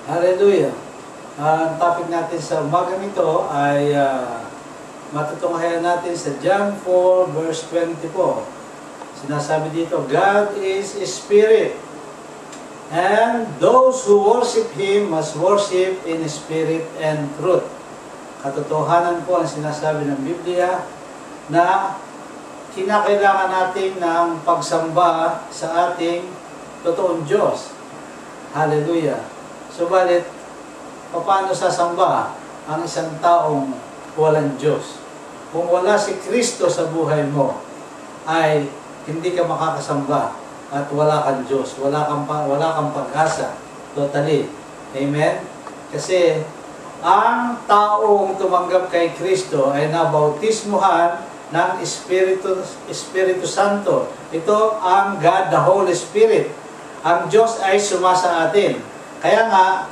Hallelujah. Ang topic natin sa umagang ito ay matutunghayan natin sa John 4 verse 24. Sinasabi dito, God is a spirit, and those who worship Him must worship in spirit and truth. Katotohanan po ang sinasabi ng Biblia na kinakailangan natin ng pagsamba sa ating totoong Diyos. Hallelujah. Subalit, paano sasamba ang isang taong walang Diyos? Kung wala si Kristo sa buhay mo, ay hindi ka makakasamba at wala kang Diyos, wala kang pag-asa. Totally. Amen? Kasi ang taong tumanggap kay Kristo ay nabautismuhan ng Espiritu Santo. Ito ang God, the Holy Spirit. Ang Diyos ay sumasa atin. Kaya nga,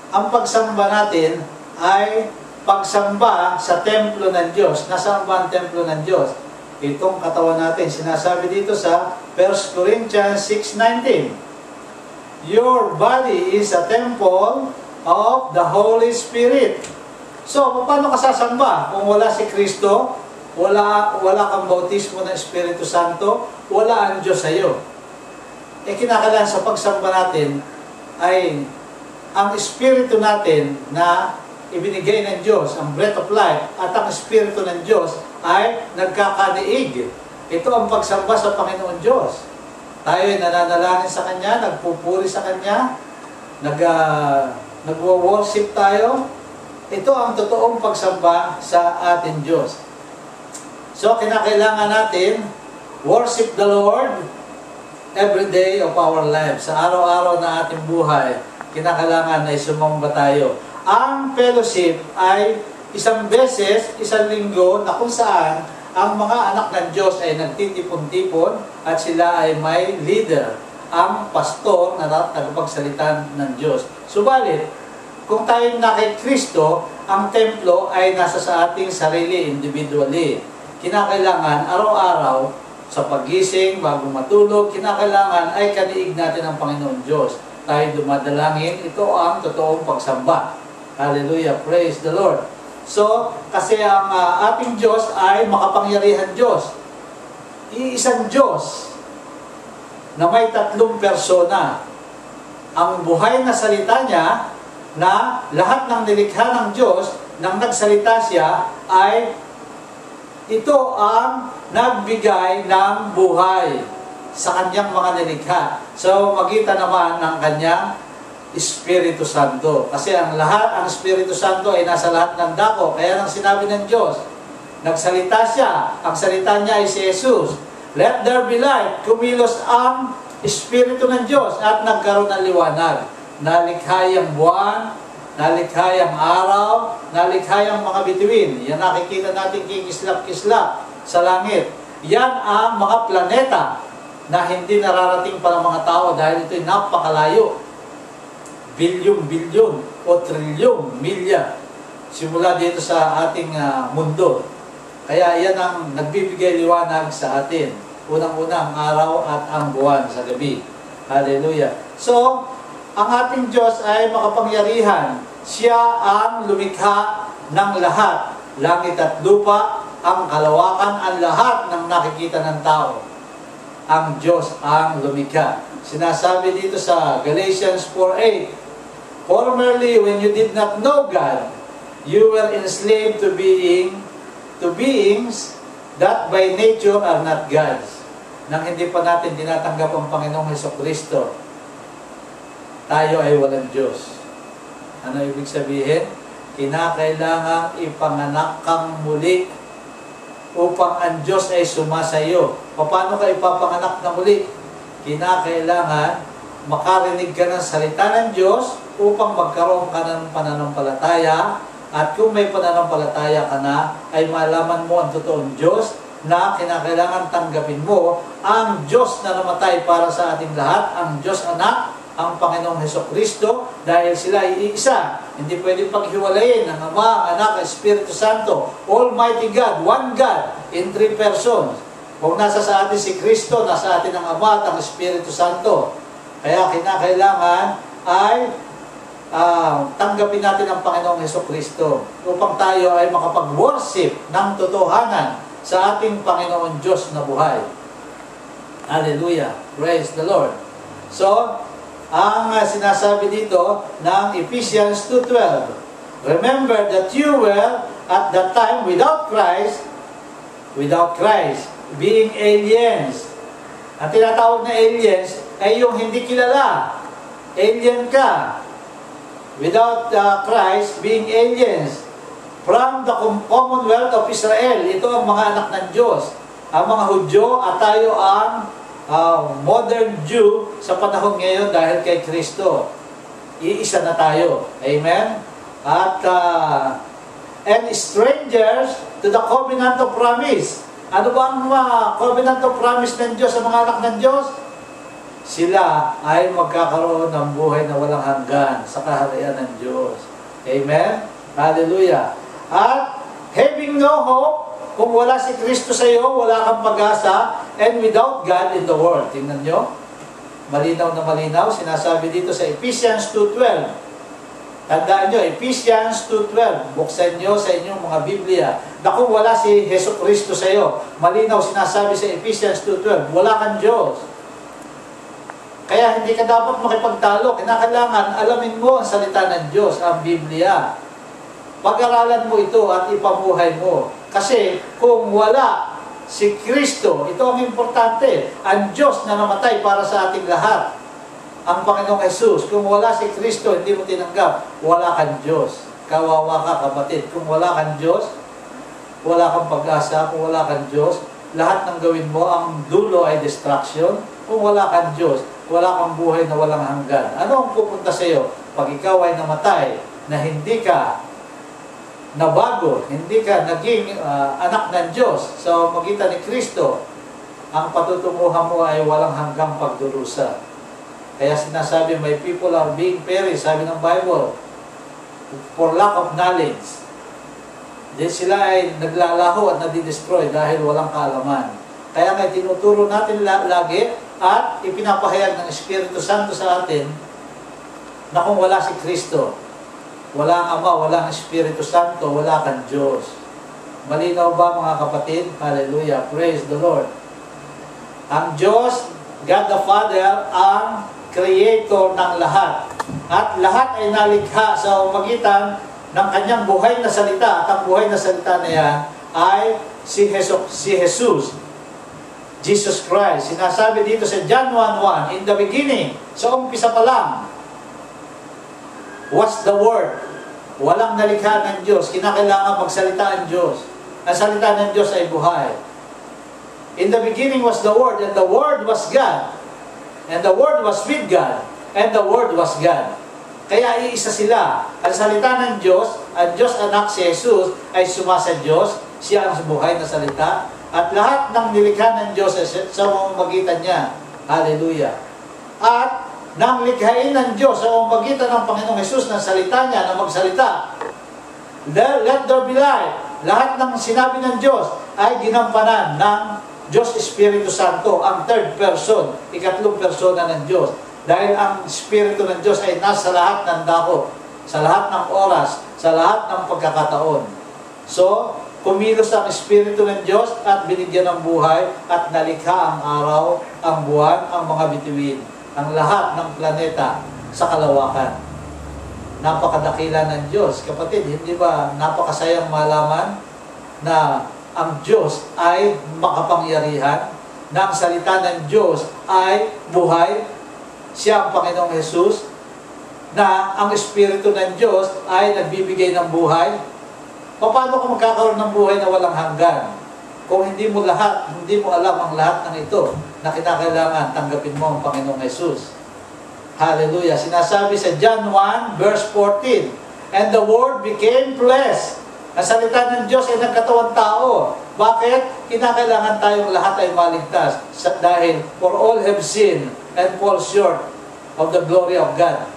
ang pagsamba natin ay pagsamba sa templo ng Diyos. Nasaan ba ang templo ng Diyos? Itong katawan natin. Sinasabi dito sa 1 Corinthians 6:19. Your body is a temple of the Holy Spirit. So, paano ka sasamba? Kung wala si Kristo, wala kang bautismo ng Espiritu Santo, wala ang Diyos sa iyo. Kinakailangan sa pagsamba natin ay ang Espiritu natin na ibinigay ng Diyos, ang breath of life, at ang Espiritu ng Diyos ay nagkakaniig. Ito ang pagsamba sa Panginoon Diyos. Tayo ay nananalangin sa Kanya, nagpupuri sa Kanya, nagwo-worship tayo. Ito ang totoong pagsamba sa ating Diyos. So, kinakailangan natin worship the Lord every day of our lives. Sa araw-araw na ating buhay, kinakailangan ay sumamba tayo. Ang fellowship ay isang beses, isang linggo na kung saan ang mga anak ng Diyos ay nagtitipon-tipon at sila ay may leader, ang pastor na tagapagsalita ng Diyos. Subalit, kung tayo na kay Kristo, ang templo ay nasa sa ating sarili, individually. Kinakailangan araw-araw sa pagising, bago matulog, kinakailangan ay kaniig natin ang Panginoon Diyos. Tayo dumadalangin, ito ang totoong pagsamba. Hallelujah, praise the Lord. So, kasi ang ating Diyos ay makapangyarihan Diyos. Iisang Diyos na may 3 persona. Ang buhay na salita niya, na lahat ng nilikha ng Diyos, nang nagsalita siya, ay ito ang nagbigay ng buhay sa kanyang mga nilikha. So, magitan naman ng kanyang Espiritu Santo. Kasi ang Espiritu Santo ay nasa lahat ng dako. Kaya nang sinabi ng Diyos, nagsalita siya, ang salita niya ay si Jesus. Let there be light. Kumilos ang Espiritu ng Diyos at nagkaroon ng liwanag. Nalikha ang buwan, nalikha ang araw, nalikha ang mga bituin. Yan nakikita natin kikislap-kislap sa langit. Yan ang mga planeta na hindi nararating pa ng mga tao dahil ito'y napakalayo. Bilyon-bilyon o trilyong milya simula dito sa ating mundo. Kaya yan ang nagbibigay liwanag sa atin. Unang-una ang araw at ang buwan sa gabi. Hallelujah. So, ang ating Diyos ay makapangyarihan. Siya ang lumikha ng lahat. Langit at lupa, ang kalawakan, ang lahat ng nakikita ng tao. Ang Diyos ang lumikha. Sinasabi dito sa Galatians 4:8, formerly, when you did not know God, you were enslaved to beings that by nature are not Gods. Nang hindi pa natin tinatanggap ang Panginoong Hesukristo, tayo ay walang Diyos. Ano ibig sabihin? Kinakailangang ipanganak kang muli upang ang Diyos ay sumasayo. Paano ka ipapanganak na muli? Kinakailangan makarinig ka ng salita ng Diyos upang magkaroon ka ng pananampalataya, at kung may pananampalataya ka na, ay malaman mo ang totoong Diyos na kinakailangan tanggapin mo ang Diyos na namatay para sa ating lahat, ang Diyos Anak, ang Panginoong Hesukristo, dahil sila ay iisa. Hindi pwedeng paghiwalayin ang Ama, Anak, Espiritu Santo. Almighty God, one God, in 3 persons. Kung nasa sa atin si Kristo, nasa atin ang Ama at ang Espiritu Santo. Kaya kinakailangan ay tanggapin natin ang Panginoong Hesukristo upang tayo ay makapag-worship ng totohanan sa ating Panginoon Diyos na buhay. Hallelujah! Praise the Lord! So, ang sinasabi dito ng Ephesians 2:12, remember that you were at that time without Christ, being aliens. Ang tinatawag na aliens ay yung hindi kilala. Alien ka. Without Christ, being aliens. From the Commonwealth of Israel. Ito ang mga anak ng Diyos. Ang mga Hudyo at tayo ang modern Jew sa panahon ngayon dahil kay Kristo. Iisa na tayo. Amen? At and strangers to the covenant of promise. Ano ba ang covenant of promise ng Diyos sa mga anak ng Diyos? Sila ay magkakaroon ng buhay na walang hanggan sa kaharian ng Diyos. Amen? Hallelujah. At having no hope, kung wala si Kristo sa iyo, wala kang pag-asa, and without God in the world. Tingnan nyo, malinaw na malinaw, sinasabi dito sa Ephesians 2:12. Tandaan nyo, Ephesians 2:12, buksan nyo sa inyong mga Biblia, na kung wala si Hesus Kristo sa iyo, malinaw sinasabi sa Ephesians 2:12, wala kang Diyos. Kaya hindi ka dapat makipagtalo, kinakailangan alamin mo ang salita ng Diyos, ang Biblia. Pag-aralan mo ito at ipamuhay mo. Kasi kung wala si Kristo, ito ang importante, ang Diyos na namatay para sa ating lahat, ang Panginoong Hesus, kung wala si Kristo, hindi mo tinanggap, wala kang Diyos. Kawawa ka, kapatid. Kung wala kang Diyos, wala kang pag-asa. Kung wala kang Diyos, lahat ng gawin mo, ang dulo ay distraction. Kung wala kang Diyos, wala kang buhay na walang hanggan. Ano ang pupunta sa iyo? Pag ikaw ay namatay, na hindi ka nabago, hindi ka naging anak ng Diyos sa magitan ni Kristo, ang patutunguhan mo ay walang hanggang pagdurusa. Kaya sinasabi, my people are being perished, sabi ng Bible, for lack of knowledge. Then sila ay naglalaho at nadidestroy dahil walang kaalaman. Kaya nga tinuturo natin lagi at ipinapahayag ng Espiritu Santo sa atin na kung wala si Kristo, wala ang Ama, wala ang Espiritu Santo, wala kang Diyos. Malinaw ba mga kapatid? Hallelujah. Praise the Lord. Ang Diyos, God the Father, ang Creator ng lahat. At lahat ay nalikha sa umagitan ng kanyang buhay na salita. At ang buhay na salita na yan ay si Jesus. Jesus Christ. Sinasabi dito sa John 1:1, in the beginning, sa umpisa pa lang, was the Word. Walang nalikha ng Diyos. Kinakailangan magsalita ang Diyos. Ang salita ng Diyos ay buhay. In the beginning was the Word, and the Word was God. And the Word was with God, and the Word was God. Kaya iisa sila. Ang salita ng Diyos, ang Diyos anak si Jesus ay sumasa Diyos. Siya ang buhay na salita. At lahat ng nilikha ng Diyos ay sa pamamagitan niya. Hallelujah. At nang likhain ng Diyos sa pamamagitan ng Panginoong Jesus ng salita niya na magsalita, let there be light. Lahat ng sinabi ng Diyos ay ginampanan ng Diyos Espiritu Santo, ang third person, ikatlong persona ng Diyos. Dahil ang Espiritu ng Diyos ay nasa lahat ng dako, sa lahat ng oras, sa lahat ng pagkakataon. So, kumilos ang Espiritu ng Diyos at binigyan ng buhay at nalikha ang araw, ang buwan, ang mga bituin, ang lahat ng planeta sa kalawakan. Napakadakila ng Diyos. Kapatid, hindi ba napakasayang malaman na ang Diyos ay makapangyarihan, na ang salita ng Diyos ay buhay, siya ang Panginoong Jesus, na ang Espiritu ng Diyos ay nagbibigay ng buhay. Paano ka magkakaroon ng buhay na walang hanggan? Kung hindi mo alam ang lahat ng ito na kinakailangan tanggapin mo ang Panginoong Jesus. Hallelujah. Sinasabi sa John 1 verse 14, and the Word became flesh. Ang salita ng Diyos ay nagkatawang tao. Bakit? Kinakailangan tayong lahat ay maligtas. Dahil for all have sinned and fall short of the glory of God.